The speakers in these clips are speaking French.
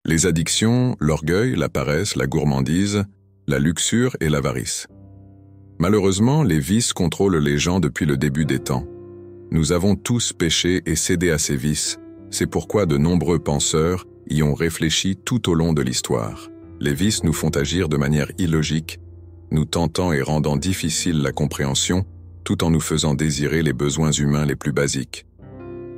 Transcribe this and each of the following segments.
Les addictions, l'orgueil, la paresse, la gourmandise, la luxure et l'avarice. Malheureusement, les vices contrôlent les gens depuis le début des temps. Nous avons tous péché et cédé à ces vices, c'est pourquoi de nombreux penseurs y ont réfléchi tout au long de l'histoire. Les vices nous font agir de manière illogique, nous tentant et rendant difficile la compréhension, tout en nous faisant désirer les besoins humains les plus basiques.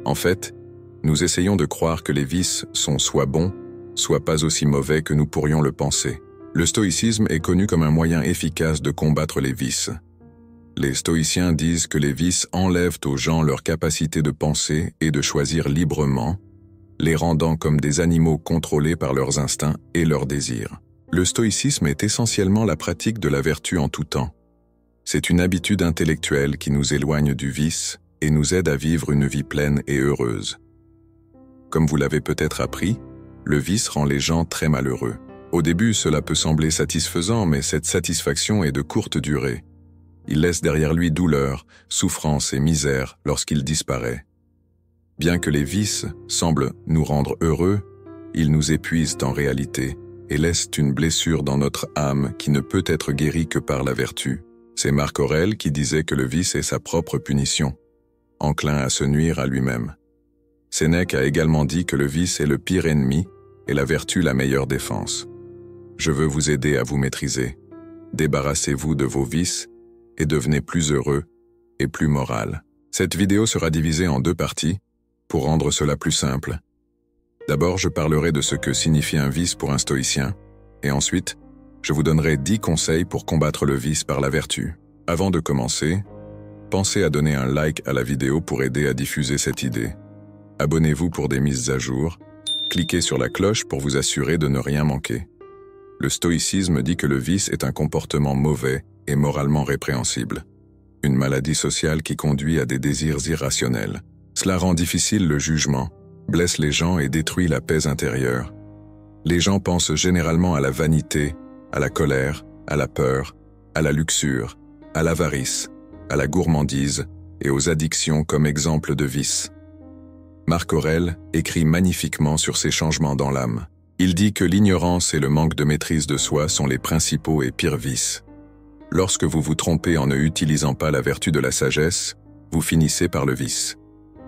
En fait, nous essayons de croire que les vices sont soit bons, soit pas aussi mauvais que nous pourrions le penser. Le stoïcisme est connu comme un moyen efficace de combattre les vices. Les stoïciens disent que les vices enlèvent aux gens leur capacité de penser et de choisir librement, les rendant comme des animaux contrôlés par leurs instincts et leurs désirs. Le stoïcisme est essentiellement la pratique de la vertu en tout temps. C'est une habitude intellectuelle qui nous éloigne du vice et nous aide à vivre une vie pleine et heureuse. Comme vous l'avez peut-être appris, le vice rend les gens très malheureux. Au début, cela peut sembler satisfaisant, mais cette satisfaction est de courte durée. Il laisse derrière lui douleur, souffrance et misère lorsqu'il disparaît. Bien que les vices semblent nous rendre heureux, ils nous épuisent en réalité et laissent une blessure dans notre âme qui ne peut être guérie que par la vertu. C'est Marc Aurèle qui disait que le vice est sa propre punition, enclin à se nuire à lui-même. Sénèque a également dit que le vice est le pire ennemi et la vertu la meilleure défense. Je veux vous aider à vous maîtriser. Débarrassez-vous de vos vices et devenez plus heureux et plus moral. Cette vidéo sera divisée en 2 parties pour rendre cela plus simple. D'abord, je parlerai de ce que signifie un vice pour un stoïcien, et ensuite, je vous donnerai 10 conseils pour combattre le vice par la vertu. Avant de commencer, pensez à donner un like à la vidéo pour aider à diffuser cette idée. Abonnez-vous pour des mises à jour, cliquez sur la cloche pour vous assurer de ne rien manquer. Le stoïcisme dit que le vice est un comportement mauvais et moralement répréhensible, une maladie sociale qui conduit à des désirs irrationnels. Cela rend difficile le jugement, blesse les gens et détruit la paix intérieure. Les gens pensent généralement à la vanité, à la colère, à la peur, à la luxure, à l'avarice, à la gourmandise et aux addictions comme exemple de vices. Marc Aurèle écrit magnifiquement sur ces changements dans l'âme. Il dit que l'ignorance et le manque de maîtrise de soi sont les principaux et pires vices. Lorsque vous vous trompez en ne utilisant pas la vertu de la sagesse, vous finissez par le vice.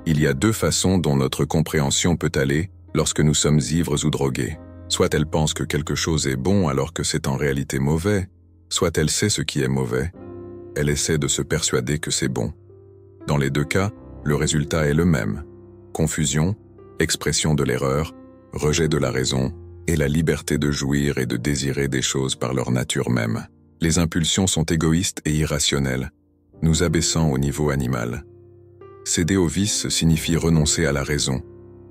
Il y a 2 façons dont notre compréhension peut aller lorsque nous sommes ivres ou drogués. Soit elle pense que quelque chose est bon alors que c'est en réalité mauvais, soit elle sait ce qui est mauvais. Elle essaie de se persuader que c'est bon. Dans les 2 cas, le résultat est le même. Confusion, expression de l'erreur, rejet de la raison et la liberté de jouir et de désirer des choses par leur nature même. Les impulsions sont égoïstes et irrationnelles, nous abaissant au niveau animal. Céder au vice signifie renoncer à la raison,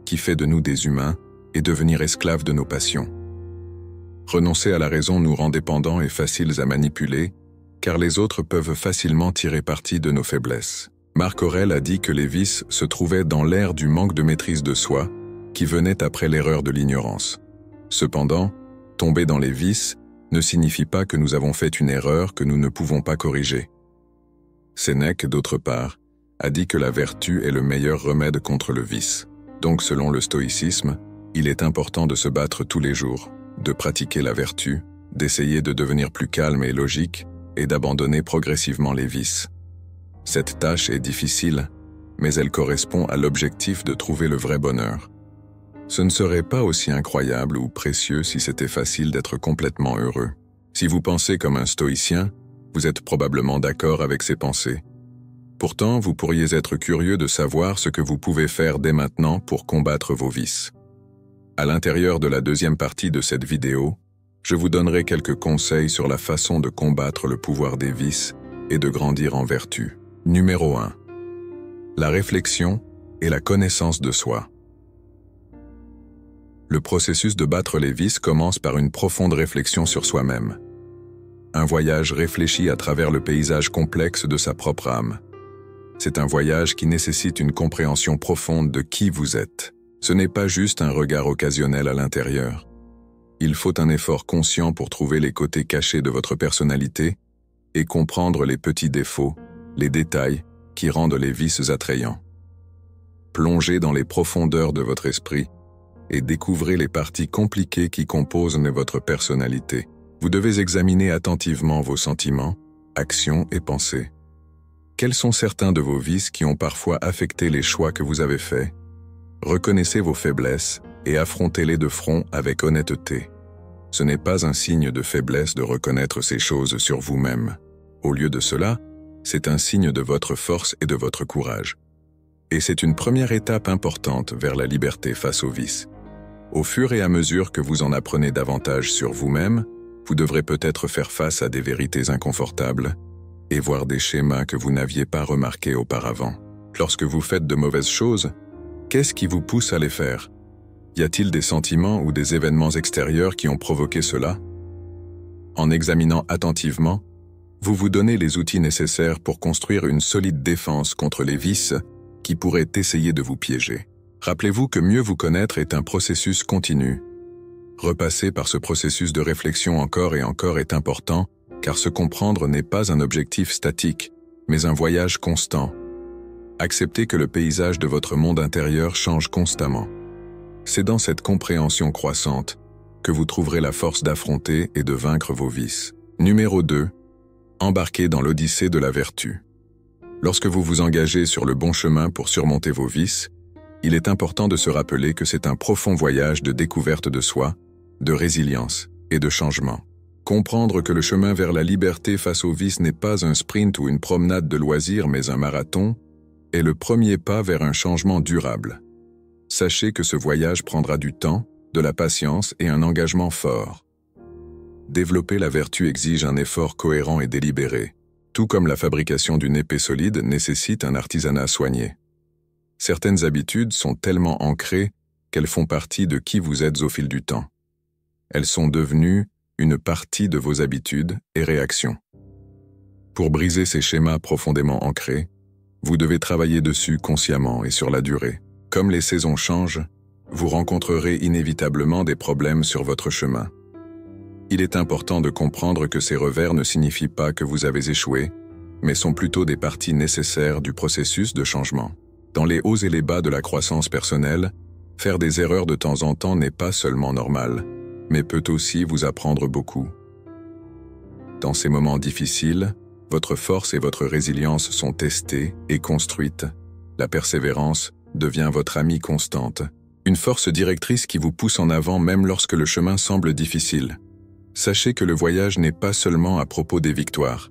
qui fait de nous des humains, et devenir esclaves de nos passions. Renoncer à la raison nous rend dépendants et faciles à manipuler, car les autres peuvent facilement tirer parti de nos faiblesses. Marc Aurèle a dit que les vices se trouvaient dans l'ère du manque de maîtrise de soi, qui venait après l'erreur de l'ignorance. Cependant, tomber dans les vices ne signifie pas que nous avons fait une erreur que nous ne pouvons pas corriger. Sénèque, d'autre part, a dit que la vertu est le meilleur remède contre le vice. Donc, selon le stoïcisme, il est important de se battre tous les jours, de pratiquer la vertu, d'essayer de devenir plus calme et logique, et d'abandonner progressivement les vices. Cette tâche est difficile, mais elle correspond à l'objectif de trouver le vrai bonheur. Ce ne serait pas aussi incroyable ou précieux si c'était facile d'être complètement heureux. Si vous pensez comme un stoïcien, vous êtes probablement d'accord avec ces pensées. Pourtant, vous pourriez être curieux de savoir ce que vous pouvez faire dès maintenant pour combattre vos vices. À l'intérieur de la 2e partie de cette vidéo, je vous donnerai quelques conseils sur la façon de combattre le pouvoir des vices et de grandir en vertu. Numéro 1. La réflexion et la connaissance de soi. Le processus de battre les vices commence par une profonde réflexion sur soi-même. Un voyage réfléchi à travers le paysage complexe de sa propre âme. C'est un voyage qui nécessite une compréhension profonde de qui vous êtes. Ce n'est pas juste un regard occasionnel à l'intérieur. Il faut un effort conscient pour trouver les côtés cachés de votre personnalité et comprendre les petits défauts, les détails qui rendent les vices attrayants. Plongez dans les profondeurs de votre esprit et découvrez les parties compliquées qui composent votre personnalité. Vous devez examiner attentivement vos sentiments, actions et pensées. Quels sont certains de vos vices qui ont parfois affecté les choix que vous avez faits? Reconnaissez vos faiblesses et affrontez-les de front avec honnêteté. Ce n'est pas un signe de faiblesse de reconnaître ces choses sur vous-même. Au lieu de cela, c'est un signe de votre force et de votre courage. Et c'est une première étape importante vers la liberté face aux vices. Au fur et à mesure que vous en apprenez davantage sur vous-même, vous devrez peut-être faire face à des vérités inconfortables et voir des schémas que vous n'aviez pas remarqués auparavant. Lorsque vous faites de mauvaises choses, qu'est-ce qui vous pousse à les faire? Y a-t-il des sentiments ou des événements extérieurs qui ont provoqué cela? En examinant attentivement, vous vous donnez les outils nécessaires pour construire une solide défense contre les vices qui pourraient essayer de vous piéger. Rappelez-vous que mieux vous connaître est un processus continu. Repasser par ce processus de réflexion encore et encore est important, car se comprendre n'est pas un objectif statique, mais un voyage constant. Acceptez que le paysage de votre monde intérieur change constamment. C'est dans cette compréhension croissante que vous trouverez la force d'affronter et de vaincre vos vices. Numéro 2. Embarquez dans l'odyssée de la vertu. Lorsque vous vous engagez sur le bon chemin pour surmonter vos vices, il est important de se rappeler que c'est un profond voyage de découverte de soi, de résilience et de changement. Comprendre que le chemin vers la liberté face aux vices n'est pas un sprint ou une promenade de loisirs mais un marathon est le premier pas vers un changement durable. Sachez que ce voyage prendra du temps, de la patience et un engagement fort. Développer la vertu exige un effort cohérent et délibéré, tout comme la fabrication d'une épée solide nécessite un artisanat soigné. Certaines habitudes sont tellement ancrées qu'elles font partie de qui vous êtes au fil du temps. Elles sont devenues une partie de vos habitudes et réactions. Pour briser ces schémas profondément ancrés, vous devez travailler dessus consciemment et sur la durée. Comme les saisons changent, vous rencontrerez inévitablement des problèmes sur votre chemin. Il est important de comprendre que ces revers ne signifient pas que vous avez échoué, mais sont plutôt des parties nécessaires du processus de changement. Dans les hauts et les bas de la croissance personnelle, faire des erreurs de temps en temps n'est pas seulement normal, mais peut aussi vous apprendre beaucoup. Dans ces moments difficiles, votre force et votre résilience sont testées et construites. La persévérance devient votre amie constante, une force directrice qui vous pousse en avant même lorsque le chemin semble difficile. Sachez que le voyage n'est pas seulement à propos des victoires.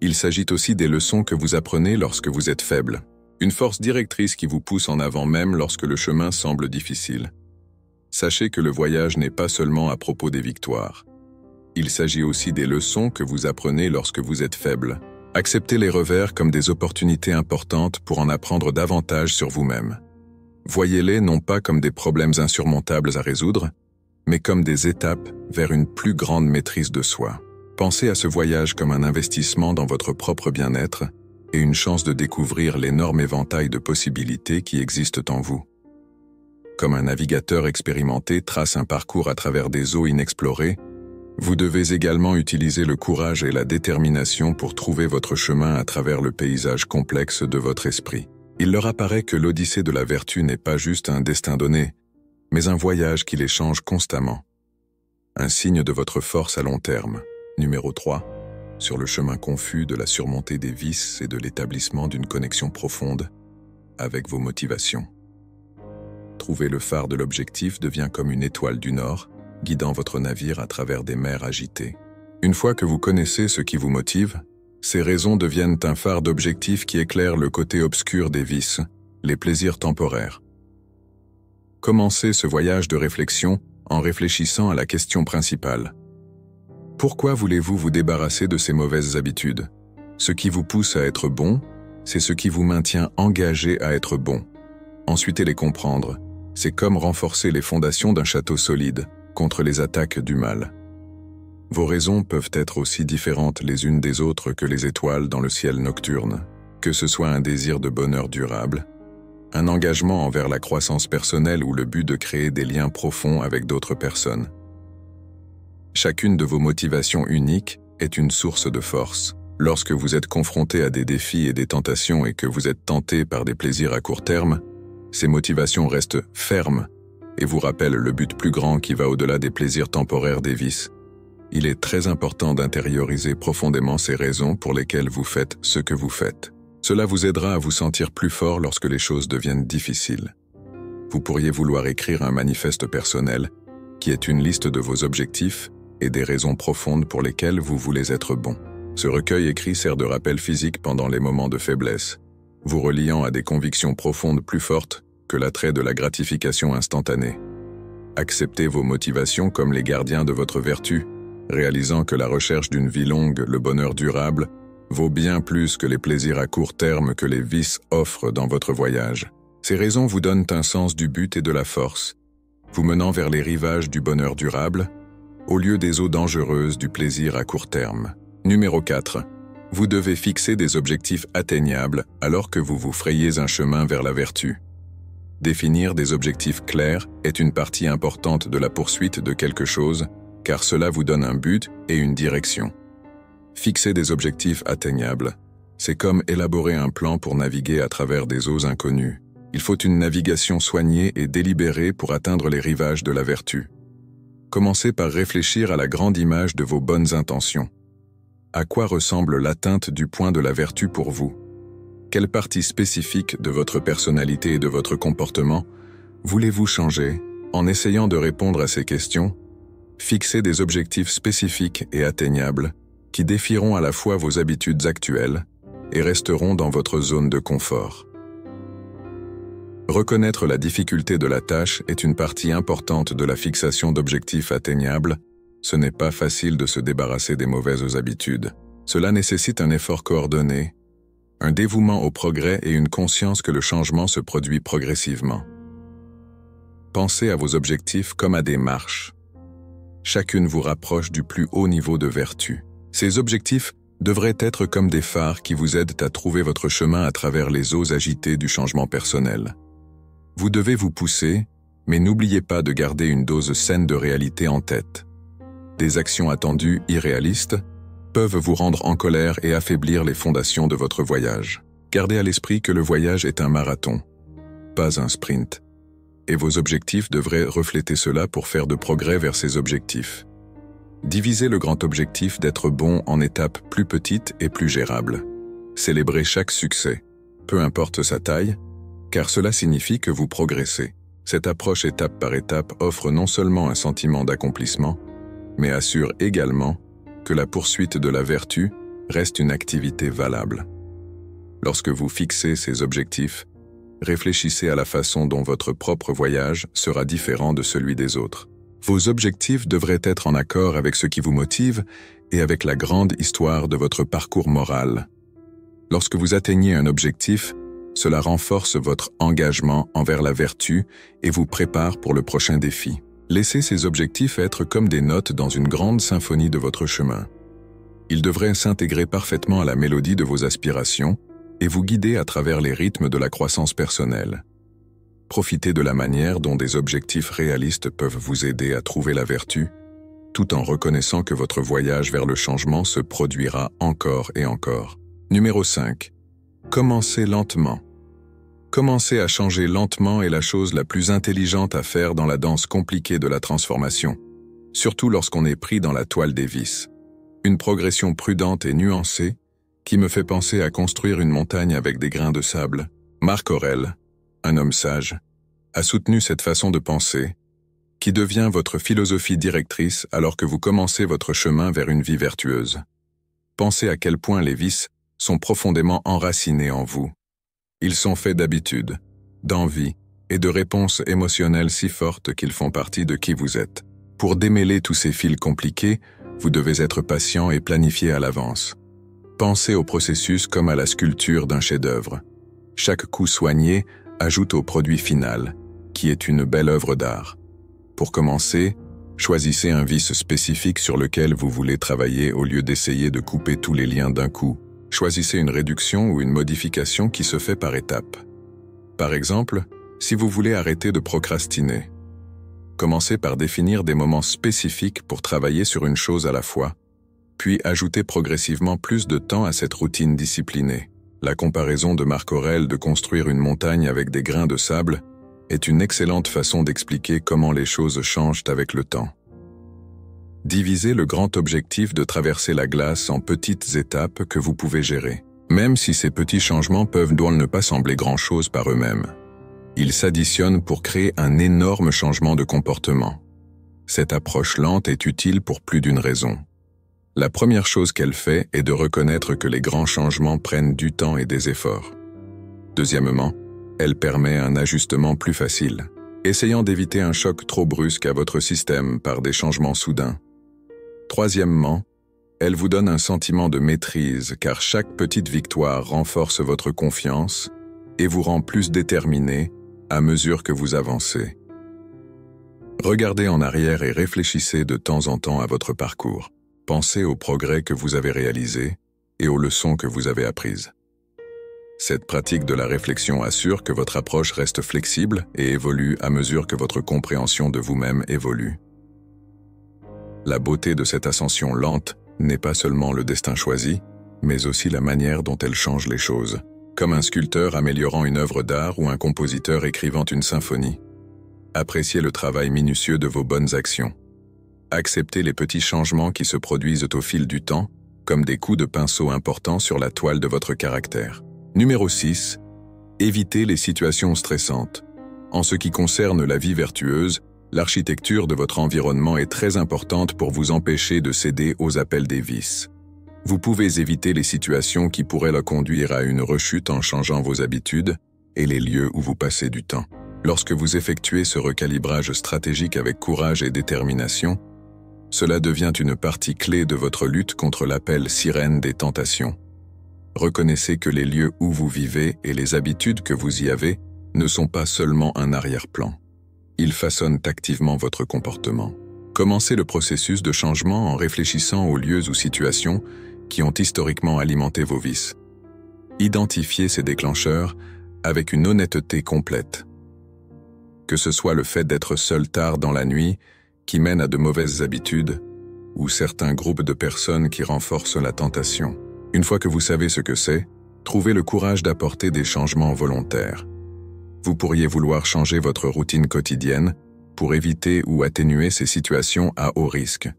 Il s'agit aussi des leçons que vous apprenez lorsque vous êtes faible. Une force directrice qui vous pousse en avant même lorsque le chemin semble difficile. Sachez que le voyage n'est pas seulement à propos des victoires. Il s'agit aussi des leçons que vous apprenez lorsque vous êtes faible. Acceptez les revers comme des opportunités importantes pour en apprendre davantage sur vous-même. Voyez-les non pas comme des problèmes insurmontables à résoudre, mais comme des étapes vers une plus grande maîtrise de soi. Pensez à ce voyage comme un investissement dans votre propre bien-être et une chance de découvrir l'énorme éventail de possibilités qui existent en vous. Comme un navigateur expérimenté trace un parcours à travers des eaux inexplorées, vous devez également utiliser le courage et la détermination pour trouver votre chemin à travers le paysage complexe de votre esprit. Il leur apparaît que l'odyssée de la vertu n'est pas juste un destin donné, mais un voyage qui les change constamment. Un signe de votre force à long terme. Numéro 3. Sur le chemin confus de la surmontée des vices et de l'établissement d'une connexion profonde avec vos motivations. Trouver le phare de l'objectif devient comme une étoile du Nord, guidant votre navire à travers des mers agitées. Une fois que vous connaissez ce qui vous motive, ces raisons deviennent un phare d'objectif qui éclaire le côté obscur des vices, les plaisirs temporaires. Commencez ce voyage de réflexion en réfléchissant à la question principale. Pourquoi voulez-vous vous débarrasser de ces mauvaises habitudes? Ce qui vous pousse à être bon, c'est ce qui vous maintient engagé à être bon. Ensuite, les comprendre, c'est comme renforcer les fondations d'un château solide contre les attaques du mal. Vos raisons peuvent être aussi différentes les unes des autres que les étoiles dans le ciel nocturne, que ce soit un désir de bonheur durable, un engagement envers la croissance personnelle ou le but de créer des liens profonds avec d'autres personnes. Chacune de vos motivations uniques est une source de force. Lorsque vous êtes confronté à des défis et des tentations et que vous êtes tenté par des plaisirs à court terme, ces motivations restent fermes et vous rappelle le but plus grand qui va au-delà des plaisirs temporaires des vices. Il est très important d'intérioriser profondément ces raisons pour lesquelles vous faites ce que vous faites. Cela vous aidera à vous sentir plus fort lorsque les choses deviennent difficiles. Vous pourriez vouloir écrire un manifeste personnel, qui est une liste de vos objectifs et des raisons profondes pour lesquelles vous voulez être bon. Ce recueil écrit sert de rappel physique pendant les moments de faiblesse, vous reliant à des convictions profondes plus fortes que l'attrait de la gratification instantanée. Acceptez vos motivations comme les gardiens de votre vertu, réalisant que la recherche d'une vie longue, le bonheur durable, vaut bien plus que les plaisirs à court terme que les vices offrent dans votre voyage. Ces raisons vous donnent un sens du but et de la force, vous menant vers les rivages du bonheur durable, au lieu des eaux dangereuses du plaisir à court terme. Numéro 4. Vous devez fixer des objectifs atteignables alors que vous vous frayez un chemin vers la vertu. Définir des objectifs clairs est une partie importante de la poursuite de quelque chose, car cela vous donne un but et une direction. Fixer des objectifs atteignables, c'est comme élaborer un plan pour naviguer à travers des eaux inconnues. Il faut une navigation soignée et délibérée pour atteindre les rivages de la vertu. Commencez par réfléchir à la grande image de vos bonnes intentions. À quoi ressemble l'atteinte du point de la vertu pour vous? Quelle partie spécifique de votre personnalité et de votre comportement voulez-vous changer? En essayant de répondre à ces questions, fixez des objectifs spécifiques et atteignables qui défieront à la fois vos habitudes actuelles et resteront dans votre zone de confort. Reconnaître la difficulté de la tâche est une partie importante de la fixation d'objectifs atteignables. Ce n'est pas facile de se débarrasser des mauvaises habitudes. Cela nécessite un effort coordonné, un dévouement au progrès et une conscience que le changement se produit progressivement. Pensez à vos objectifs comme à des marches. Chacune vous rapproche du plus haut niveau de vertu. Ces objectifs devraient être comme des phares qui vous aident à trouver votre chemin à travers les eaux agitées du changement personnel. Vous devez vous pousser, mais n'oubliez pas de garder une dose saine de réalité en tête. Des actions attendues irréalistes peuvent vous rendre en colère et affaiblir les fondations de votre voyage. Gardez à l'esprit que le voyage est un marathon, pas un sprint, et vos objectifs devraient refléter cela pour faire de progrès vers ces objectifs. Divisez le grand objectif d'être bon en étapes plus petites et plus gérables. Célébrez chaque succès, peu importe sa taille, car cela signifie que vous progressez. Cette approche étape par étape offre non seulement un sentiment d'accomplissement, mais assure également que la poursuite de la vertu reste une activité valable. Lorsque vous fixez ces objectifs, réfléchissez à la façon dont votre propre voyage sera différent de celui des autres. Vos objectifs devraient être en accord avec ce qui vous motive et avec la grande histoire de votre parcours moral. Lorsque vous atteignez un objectif, cela renforce votre engagement envers la vertu et vous prépare pour le prochain défi. Laissez ces objectifs être comme des notes dans une grande symphonie de votre chemin. Ils devraient s'intégrer parfaitement à la mélodie de vos aspirations et vous guider à travers les rythmes de la croissance personnelle. Profitez de la manière dont des objectifs réalistes peuvent vous aider à trouver la vertu, tout en reconnaissant que votre voyage vers le changement se produira encore et encore. Numéro 5. Commencez lentement. Commencer à changer lentement est la chose la plus intelligente à faire dans la danse compliquée de la transformation, surtout lorsqu'on est pris dans la toile des vices. Une progression prudente et nuancée qui me fait penser à construire une montagne avec des grains de sable. Marc Aurèle, un homme sage, a soutenu cette façon de penser, qui devient votre philosophie directrice alors que vous commencez votre chemin vers une vie vertueuse. Pensez à quel point les vices sont profondément enracinés en vous. Ils sont faits d'habitudes, d'envie et de réponses émotionnelles si fortes qu'ils font partie de qui vous êtes. Pour démêler tous ces fils compliqués, vous devez être patient et planifier à l'avance. Pensez au processus comme à la sculpture d'un chef-d'œuvre. Chaque coup soigné ajoute au produit final, qui est une belle œuvre d'art. Pour commencer, choisissez un vice spécifique sur lequel vous voulez travailler au lieu d'essayer de couper tous les liens d'un coup. Choisissez une réduction ou une modification qui se fait par étapes. Par exemple, si vous voulez arrêter de procrastiner, commencez par définir des moments spécifiques pour travailler sur une chose à la fois, puis ajoutez progressivement plus de temps à cette routine disciplinée. La comparaison de Marc Aurèle de construire une montagne avec des grains de sable est une excellente façon d'expliquer comment les choses changent avec le temps. Divisez le grand objectif de traverser la glace en petites étapes que vous pouvez gérer. Même si ces petits changements peuvent ne pas sembler grand-chose par eux-mêmes, ils s'additionnent pour créer un énorme changement de comportement. Cette approche lente est utile pour plus d'une raison. La première chose qu'elle fait est de reconnaître que les grands changements prennent du temps et des efforts. Deuxièmement, elle permet un ajustement plus facile, essayant d'éviter un choc trop brusque à votre système par des changements soudains. Troisièmement, elle vous donne un sentiment de maîtrise car chaque petite victoire renforce votre confiance et vous rend plus déterminé à mesure que vous avancez. Regardez en arrière et réfléchissez de temps en temps à votre parcours. Pensez aux progrès que vous avez réalisés et aux leçons que vous avez apprises. Cette pratique de la réflexion assure que votre approche reste flexible et évolue à mesure que votre compréhension de vous-même évolue. La beauté de cette ascension lente n'est pas seulement le destin choisi, mais aussi la manière dont elle change les choses, comme un sculpteur améliorant une œuvre d'art ou un compositeur écrivant une symphonie. Appréciez le travail minutieux de vos bonnes actions. Acceptez les petits changements qui se produisent au fil du temps, comme des coups de pinceau importants sur la toile de votre caractère. Numéro 6. Évitez les situations stressantes. En ce qui concerne la vie vertueuse, l'architecture de votre environnement est très importante pour vous empêcher de céder aux appels des vices. Vous pouvez éviter les situations qui pourraient la conduire à une rechute en changeant vos habitudes et les lieux où vous passez du temps. Lorsque vous effectuez ce recalibrage stratégique avec courage et détermination, cela devient une partie clé de votre lutte contre l'appel sirène des tentations. Reconnaissez que les lieux où vous vivez et les habitudes que vous y avez ne sont pas seulement un arrière-plan. Ils façonnent activement votre comportement. Commencez le processus de changement en réfléchissant aux lieux ou situations qui ont historiquement alimenté vos vices. Identifiez ces déclencheurs avec une honnêteté complète. Que ce soit le fait d'être seul tard dans la nuit, qui mène à de mauvaises habitudes, ou certains groupes de personnes qui renforcent la tentation. Une fois que vous savez ce que c'est, trouvez le courage d'apporter des changements volontaires. Vous pourriez vouloir changer votre routine quotidienne pour éviter ou atténuer ces situations à haut risque.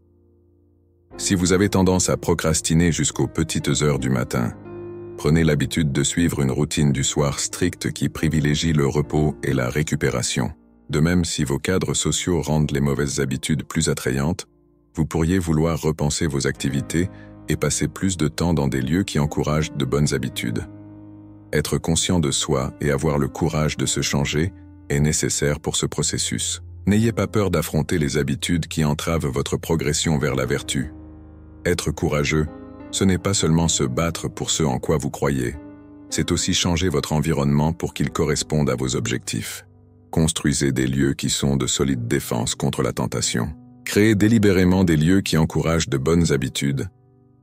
Si vous avez tendance à procrastiner jusqu'aux petites heures du matin, prenez l'habitude de suivre une routine du soir stricte qui privilégie le repos et la récupération. De même, si vos cadres sociaux rendent les mauvaises habitudes plus attrayantes, vous pourriez vouloir repenser vos activités et passer plus de temps dans des lieux qui encouragent de bonnes habitudes. Être conscient de soi et avoir le courage de se changer est nécessaire pour ce processus. N'ayez pas peur d'affronter les habitudes qui entravent votre progression vers la vertu. Être courageux, ce n'est pas seulement se battre pour ce en quoi vous croyez, c'est aussi changer votre environnement pour qu'il corresponde à vos objectifs. Construisez des lieux qui sont de solides défenses contre la tentation. Créez délibérément des lieux qui encouragent de bonnes habitudes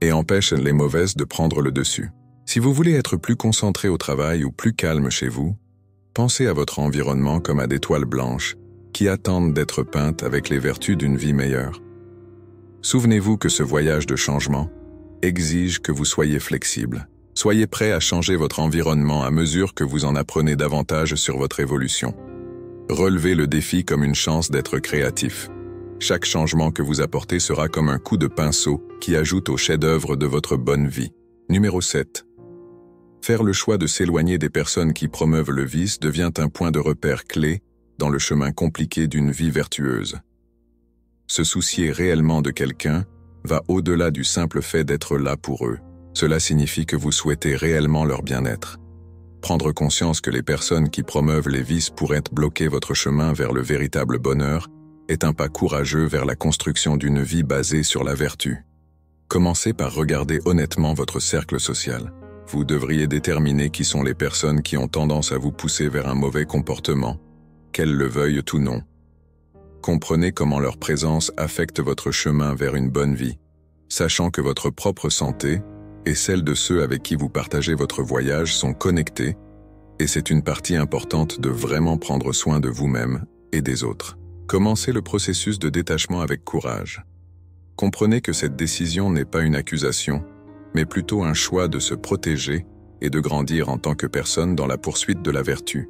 et empêchent les mauvaises de prendre le dessus. Si vous voulez être plus concentré au travail ou plus calme chez vous, pensez à votre environnement comme à des toiles blanches qui attendent d'être peintes avec les vertus d'une vie meilleure. Souvenez-vous que ce voyage de changement exige que vous soyez flexible. Soyez prêt à changer votre environnement à mesure que vous en apprenez davantage sur votre évolution. Relevez le défi comme une chance d'être créatif. Chaque changement que vous apportez sera comme un coup de pinceau qui ajoute au chef-d'œuvre de votre bonne vie. Numéro 7. Faire le choix de s'éloigner des personnes qui promeuvent le vice devient un point de repère clé dans le chemin compliqué d'une vie vertueuse. Se soucier réellement de quelqu'un va au-delà du simple fait d'être là pour eux. Cela signifie que vous souhaitez réellement leur bien-être. Prendre conscience que les personnes qui promeuvent les vices pourraient bloquer votre chemin vers le véritable bonheur est un pas courageux vers la construction d'une vie basée sur la vertu. Commencez par regarder honnêtement votre cercle social. Vous devriez déterminer qui sont les personnes qui ont tendance à vous pousser vers un mauvais comportement, qu'elles le veuillent ou non. Comprenez comment leur présence affecte votre chemin vers une bonne vie, sachant que votre propre santé et celle de ceux avec qui vous partagez votre voyage sont connectés, et c'est une partie importante de vraiment prendre soin de vous-même et des autres. Commencez le processus de détachement avec courage. Comprenez que cette décision n'est pas une accusation, mais plutôt un choix de se protéger et de grandir en tant que personne dans la poursuite de la vertu.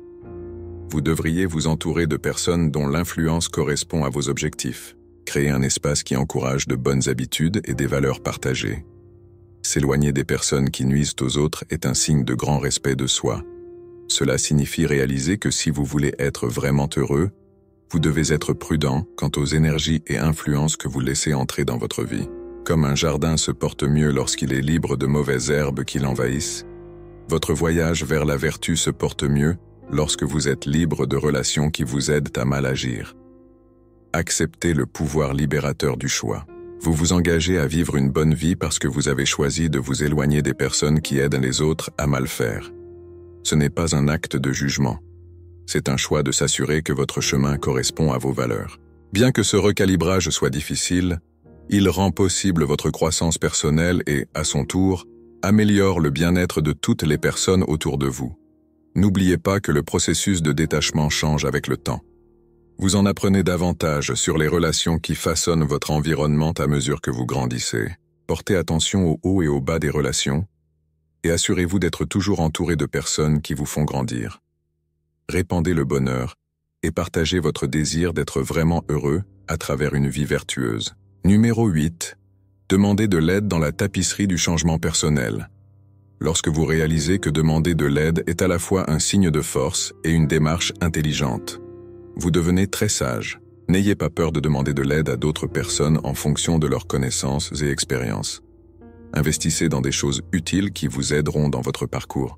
Vous devriez vous entourer de personnes dont l'influence correspond à vos objectifs. Créer un espace qui encourage de bonnes habitudes et des valeurs partagées. S'éloigner des personnes qui nuisent aux autres est un signe de grand respect de soi. Cela signifie réaliser que si vous voulez être vraiment heureux, vous devez être prudent quant aux énergies et influences que vous laissez entrer dans votre vie. Comme un jardin se porte mieux lorsqu'il est libre de mauvaises herbes qui l'envahissent, votre voyage vers la vertu se porte mieux lorsque vous êtes libre de relations qui vous aident à mal agir. Acceptez le pouvoir libérateur du choix. Vous vous engagez à vivre une bonne vie parce que vous avez choisi de vous éloigner des personnes qui aident les autres à mal faire. Ce n'est pas un acte de jugement. C'est un choix de s'assurer que votre chemin correspond à vos valeurs. Bien que ce recalibrage soit difficile, il rend possible votre croissance personnelle et, à son tour, améliore le bien-être de toutes les personnes autour de vous. N'oubliez pas que le processus de détachement change avec le temps. Vous en apprenez davantage sur les relations qui façonnent votre environnement à mesure que vous grandissez. Portez attention au haut et au bas des relations et assurez-vous d'être toujours entouré de personnes qui vous font grandir. Répandez le bonheur et partagez votre désir d'être vraiment heureux à travers une vie vertueuse. Numéro 8. Demandez de l'aide dans la tapisserie du changement personnel. Lorsque vous réalisez que demander de l'aide est à la fois un signe de force et une démarche intelligente, vous devenez très sage. N'ayez pas peur de demander de l'aide à d'autres personnes en fonction de leurs connaissances et expériences. Investissez dans des choses utiles qui vous aideront dans votre parcours.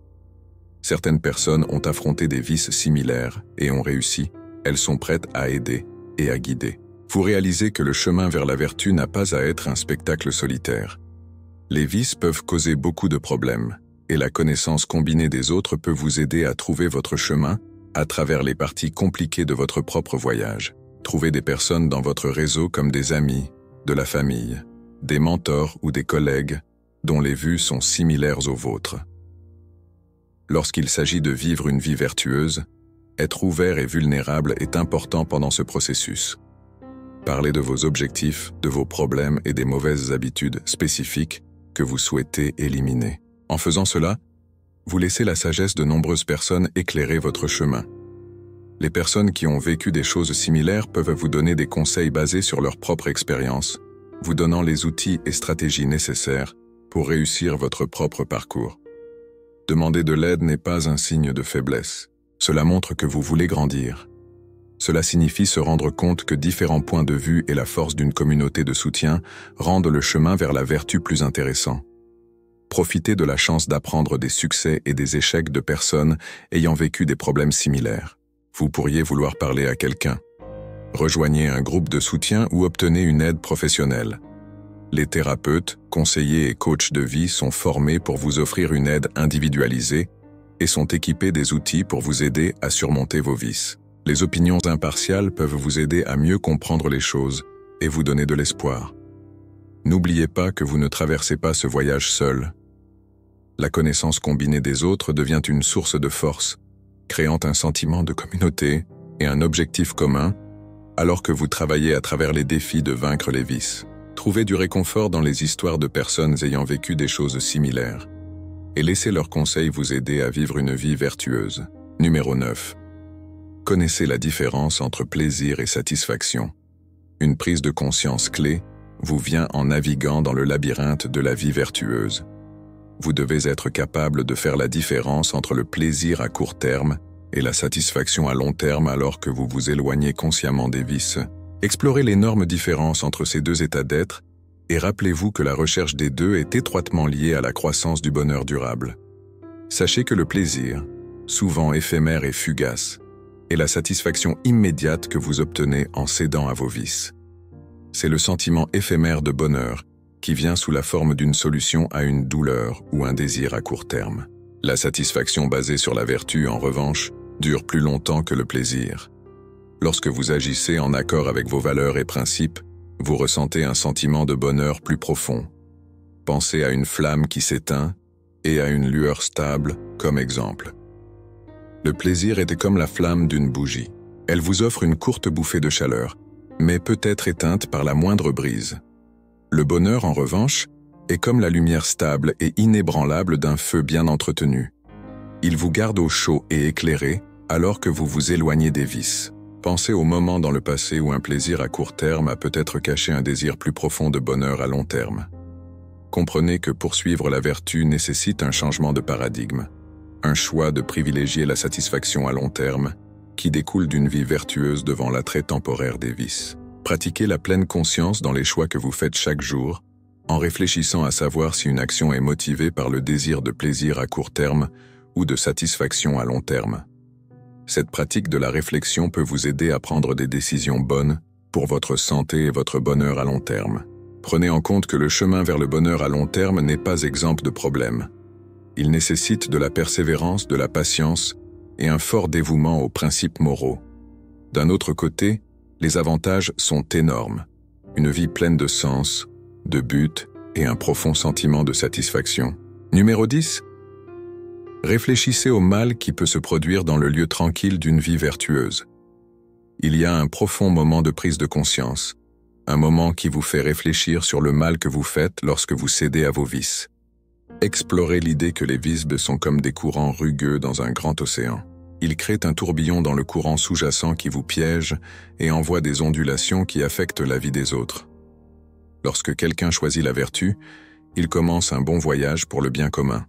Certaines personnes ont affronté des vices similaires et ont réussi. Elles sont prêtes à aider et à guider. Vous réalisez que le chemin vers la vertu n'a pas à être un spectacle solitaire. Les vices peuvent causer beaucoup de problèmes, et la connaissance combinée des autres peut vous aider à trouver votre chemin à travers les parties compliquées de votre propre voyage. Trouvez des personnes dans votre réseau comme des amis, de la famille, des mentors ou des collègues dont les vues sont similaires aux vôtres. Lorsqu'il s'agit de vivre une vie vertueuse, être ouvert et vulnérable est important pendant ce processus. Parlez de vos objectifs, de vos problèmes et des mauvaises habitudes spécifiques que vous souhaitez éliminer. En faisant cela, vous laissez la sagesse de nombreuses personnes éclairer votre chemin. Les personnes qui ont vécu des choses similaires peuvent vous donner des conseils basés sur leur propre expérience, vous donnant les outils et stratégies nécessaires pour réussir votre propre parcours. Demander de l'aide n'est pas un signe de faiblesse. Cela montre que vous voulez grandir. Cela signifie se rendre compte que différents points de vue et la force d'une communauté de soutien rendent le chemin vers la vertu plus intéressant. Profitez de la chance d'apprendre des succès et des échecs de personnes ayant vécu des problèmes similaires. Vous pourriez vouloir parler à quelqu'un. Rejoignez un groupe de soutien ou obtenez une aide professionnelle. Les thérapeutes, conseillers et coachs de vie sont formés pour vous offrir une aide individualisée et sont équipés des outils pour vous aider à surmonter vos vices. Les opinions impartiales peuvent vous aider à mieux comprendre les choses et vous donner de l'espoir. N'oubliez pas que vous ne traversez pas ce voyage seul. La connaissance combinée des autres devient une source de force, créant un sentiment de communauté et un objectif commun, alors que vous travaillez à travers les défis de vaincre les vices. Trouvez du réconfort dans les histoires de personnes ayant vécu des choses similaires, et laissez leurs conseils vous aider à vivre une vie vertueuse. Numéro 9. Connaissez la différence entre plaisir et satisfaction. Une prise de conscience clé vous vient en naviguant dans le labyrinthe de la vie vertueuse. Vous devez être capable de faire la différence entre le plaisir à court terme et la satisfaction à long terme alors que vous vous éloignez consciemment des vices. Explorez l'énorme différence entre ces deux états d'être et rappelez-vous que la recherche des deux est étroitement liée à la croissance du bonheur durable. Sachez que le plaisir, souvent éphémère et fugace, est la satisfaction immédiate que vous obtenez en cédant à vos vices. C'est le sentiment éphémère de bonheur qui vient sous la forme d'une solution à une douleur ou un désir à court terme. La satisfaction basée sur la vertu, en revanche, dure plus longtemps que le plaisir. Lorsque vous agissez en accord avec vos valeurs et principes, vous ressentez un sentiment de bonheur plus profond. Pensez à une flamme qui s'éteint et à une lueur stable comme exemple. Le plaisir était comme la flamme d'une bougie. Elle vous offre une courte bouffée de chaleur, mais peut être éteinte par la moindre brise. Le bonheur, en revanche, est comme la lumière stable et inébranlable d'un feu bien entretenu. Il vous garde au chaud et éclairé, Alors que vous vous éloignez des vices, pensez au moment dans le passé où un plaisir à court terme a peut-être caché un désir plus profond de bonheur à long terme. Comprenez que poursuivre la vertu nécessite un changement de paradigme, un choix de privilégier la satisfaction à long terme qui découle d'une vie vertueuse devant l'attrait temporaire des vices. Pratiquez la pleine conscience dans les choix que vous faites chaque jour, en réfléchissant à savoir si une action est motivée par le désir de plaisir à court terme ou de satisfaction à long terme. Cette pratique de la réflexion peut vous aider à prendre des décisions bonnes pour votre santé et votre bonheur à long terme. Prenez en compte que le chemin vers le bonheur à long terme n'est pas exempt de problèmes. Il nécessite de la persévérance, de la patience et un fort dévouement aux principes moraux. D'un autre côté, les avantages sont énormes. Une vie pleine de sens, de but et un profond sentiment de satisfaction. Numéro 10. Réfléchissez au mal qui peut se produire dans le lieu tranquille d'une vie vertueuse. Il y a un profond moment de prise de conscience, un moment qui vous fait réfléchir sur le mal que vous faites lorsque vous cédez à vos vices. Explorez l'idée que les vices sont comme des courants rugueux dans un grand océan. Ils créent un tourbillon dans le courant sous-jacent qui vous piège et envoie des ondulations qui affectent la vie des autres. Lorsque quelqu'un choisit la vertu, il commence un bon voyage pour le bien commun.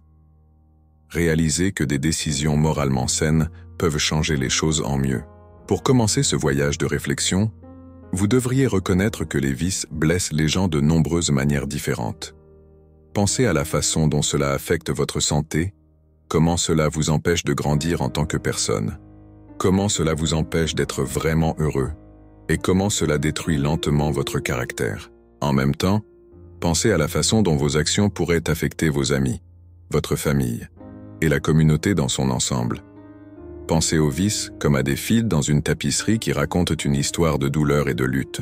Réalisez que des décisions moralement saines peuvent changer les choses en mieux. Pour commencer ce voyage de réflexion, vous devriez reconnaître que les vices blessent les gens de nombreuses manières différentes. Pensez à la façon dont cela affecte votre santé, comment cela vous empêche de grandir en tant que personne, comment cela vous empêche d'être vraiment heureux, et comment cela détruit lentement votre caractère. En même temps, pensez à la façon dont vos actions pourraient affecter vos amis, votre famille, et la communauté dans son ensemble. Pensez aux vices comme à des fils dans une tapisserie qui racontent une histoire de douleur et de lutte.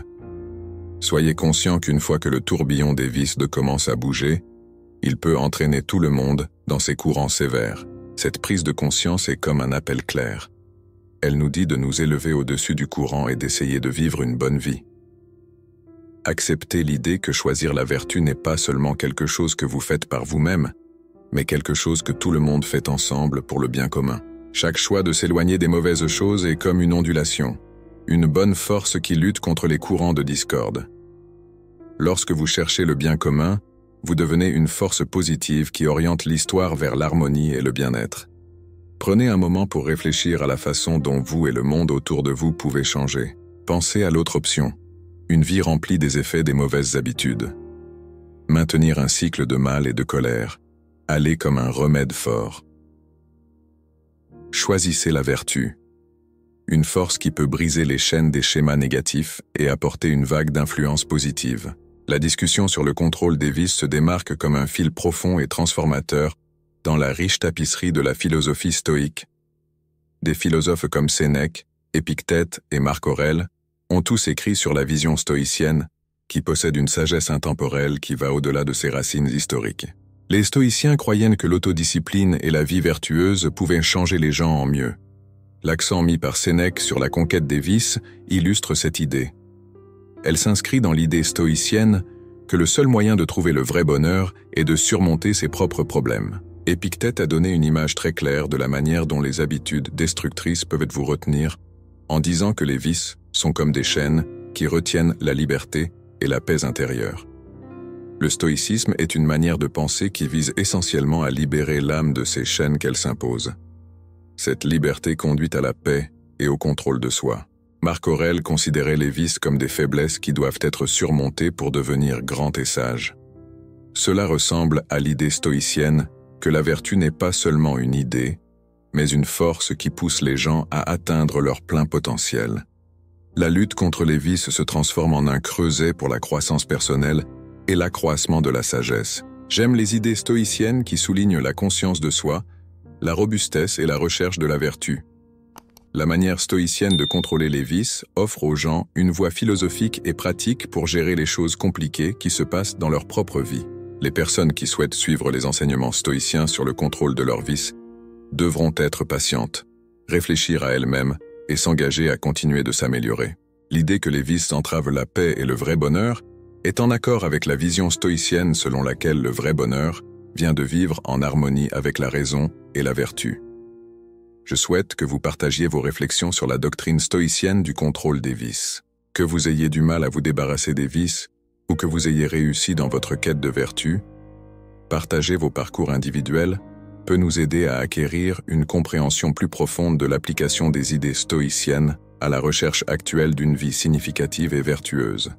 Soyez conscient qu'une fois que le tourbillon des vices commence à bouger, il peut entraîner tout le monde dans ses courants sévères. Cette prise de conscience est comme un appel clair. Elle nous dit de nous élever au-dessus du courant et d'essayer de vivre une bonne vie. Acceptez l'idée que choisir la vertu n'est pas seulement quelque chose que vous faites par vous-même, mais quelque chose que tout le monde fait ensemble pour le bien commun. Chaque choix de s'éloigner des mauvaises choses est comme une ondulation, une bonne force qui lutte contre les courants de discorde. Lorsque vous cherchez le bien commun, vous devenez une force positive qui oriente l'histoire vers l'harmonie et le bien-être. Prenez un moment pour réfléchir à la façon dont vous et le monde autour de vous pouvez changer. Pensez à l'autre option, une vie remplie des effets des mauvaises habitudes. Maintenir un cycle de mal et de colère, aller comme un remède fort. Choisissez la vertu, une force qui peut briser les chaînes des schémas négatifs et apporter une vague d'influence positive. La discussion sur le contrôle des vices se démarque comme un fil profond et transformateur dans la riche tapisserie de la philosophie stoïque. Des philosophes comme Sénèque, Épictète et Marc Aurèle ont tous écrit sur la vision stoïcienne qui possède une sagesse intemporelle qui va au-delà de ses racines historiques. Les stoïciens croyaient que l'autodiscipline et la vie vertueuse pouvaient changer les gens en mieux. L'accent mis par Sénèque sur la conquête des vices illustre cette idée. Elle s'inscrit dans l'idée stoïcienne que le seul moyen de trouver le vrai bonheur est de surmonter ses propres problèmes. Épictète a donné une image très claire de la manière dont les habitudes destructrices peuvent vous retenir en disant que les vices sont comme des chaînes qui retiennent la liberté et la paix intérieure. Le stoïcisme est une manière de penser qui vise essentiellement à libérer l'âme de ces chaînes qu'elle s'impose. Cette liberté conduit à la paix et au contrôle de soi. Marc Aurèle considérait les vices comme des faiblesses qui doivent être surmontées pour devenir grand et sage. Cela ressemble à l'idée stoïcienne que la vertu n'est pas seulement une idée, mais une force qui pousse les gens à atteindre leur plein potentiel. La lutte contre les vices se transforme en un creuset pour la croissance personnelle et l'accroissement de la sagesse. J'aime les idées stoïciennes qui soulignent la conscience de soi, la robustesse et la recherche de la vertu. La manière stoïcienne de contrôler les vices offre aux gens une voie philosophique et pratique pour gérer les choses compliquées qui se passent dans leur propre vie. Les personnes qui souhaitent suivre les enseignements stoïciens sur le contrôle de leurs vices devront être patientes, réfléchir à elles-mêmes et s'engager à continuer de s'améliorer. L'idée que les vices entravent la paix et le vrai bonheur est en accord avec la vision stoïcienne selon laquelle le vrai bonheur vient de vivre en harmonie avec la raison et la vertu. Je souhaite que vous partagiez vos réflexions sur la doctrine stoïcienne du contrôle des vices. Que vous ayez du mal à vous débarrasser des vices, ou que vous ayez réussi dans votre quête de vertu, partager vos parcours individuels peut nous aider à acquérir une compréhension plus profonde de l'application des idées stoïciennes à la recherche actuelle d'une vie significative et vertueuse.